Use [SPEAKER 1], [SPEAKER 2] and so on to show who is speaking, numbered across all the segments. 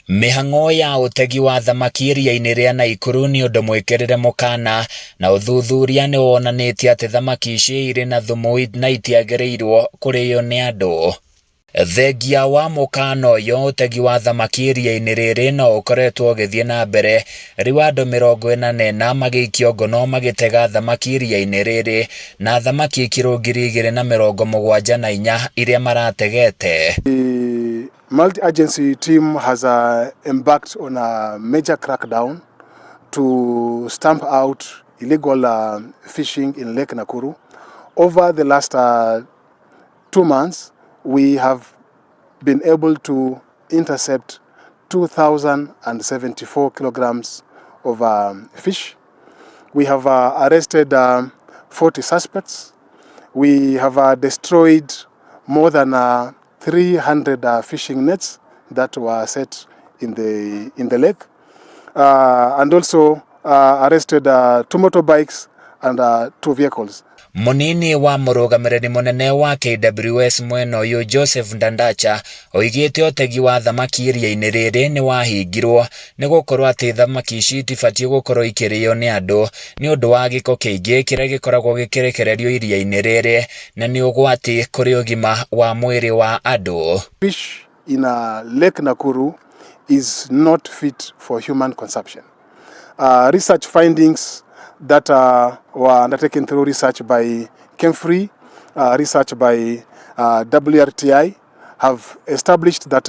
[SPEAKER 1] MIHANG'O ya UTEGI wa THAMAKI IRIA-INI ria Nakuru ni undu mwikirire MUKANA na uthuthuria ni wonanitie ati thamaki ici iri na thumu na itiagiriirwo kurio ni andu. Thengia wa MUKANA uyu UTEGI wa THAMAKI IRIA-INI riri no ukoretwo ugithie na mbere riu andu 44 magĩikio ngono magĩtega thamaki iria-inĩ riri na thamaki kilo 274 iria marategete.
[SPEAKER 2] Multi-agency team has embarked on a major crackdown to stamp out illegal fishing in Lake Nakuru. Over the last 2 months, we have been able to intercept 2,074 kilograms of fish. We have arrested 40 suspects. We have destroyed more than 300 fishing nets that were set in the lake, and also arrested 2 motorbikes and 2 vehicles.
[SPEAKER 1] MUNINI wa MURUGAMIRIRI MUNENE wa KWS MWENA uyu Joseph DADACHA oigite UTEGI wa thamaki iria-ini riri ni wahingirwo ni gukorwo ati thamaki ici itibatie gukorwo ikirio ni andu ni undu wa giko kiingi kiria gikoragwo gikirekererio iria-ini riri na ni ugwati kuri ugima wa mwiri wa andu.
[SPEAKER 2] Fish in Lake Nakuru is not fit for human consumption. Research findings that were undertaken through research by Kemfree, research by WRTI, have established that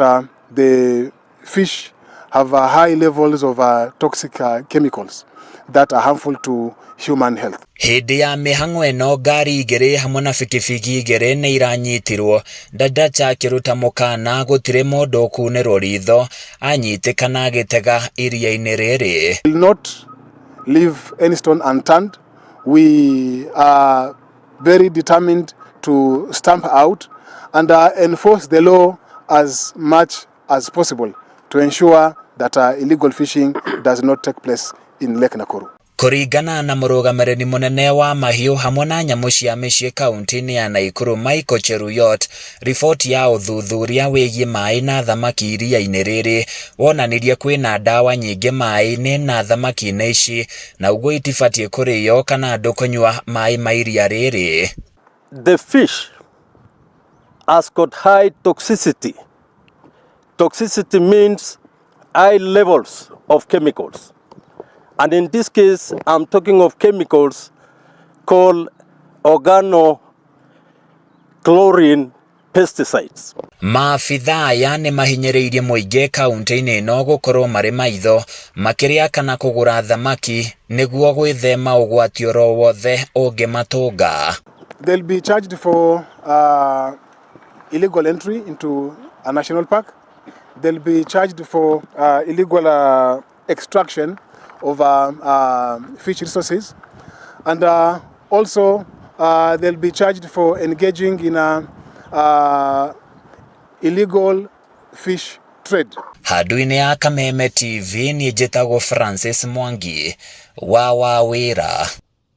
[SPEAKER 2] the fish have high levels of toxic chemicals that are harmful to human health.
[SPEAKER 1] Hindi ya MIHANG'O ino ngari igiri hamwe na bikibiki igiri ni iranyitirwo. DADACHA akiruta MUKANA gutire mundu ukunirwo ritho anyitikana agitega iria-ini riri.
[SPEAKER 2] Will not leave any stone unturned. We are very determined to stamp out and enforce the law as much as possible to ensure that illegal fishing does not take place in Lake Nakuru.
[SPEAKER 1] Kuringana na murugamiriri munene wa mahiu hamwe na nyamu cia micii kaunti-ini ya Nakuru Michael Cheruyot, riboti ya uthuthuria wigie mai na thamaki iria-ini riri wonanirie kwina ndawa nyingi mai-ini na thamaki-ini ici na uguo itibatie kurio kana andu kunywa mai ma iria riri.
[SPEAKER 3] The fish has got high toxicity. Toxicity means high levels of chemicals. And in this case, I'm talking of chemicals called organochlorine pesticides.
[SPEAKER 1] Maafitha aya ni mahinyiriirie muingi kaunti-ini ino gukorwo mari maitho makiria kana kugura thamaki niguo gwithema ugwati oro wothe ungimatunga.
[SPEAKER 2] They'll be charged for illegal entry into a national park. They'll be charged for illegal extraction of fish resources, and also they'll be charged for engaging in illegal fish trade.
[SPEAKER 1] Handu-ini ya Kameme TV ni njitagwo Francis Mwangi wa Wawira.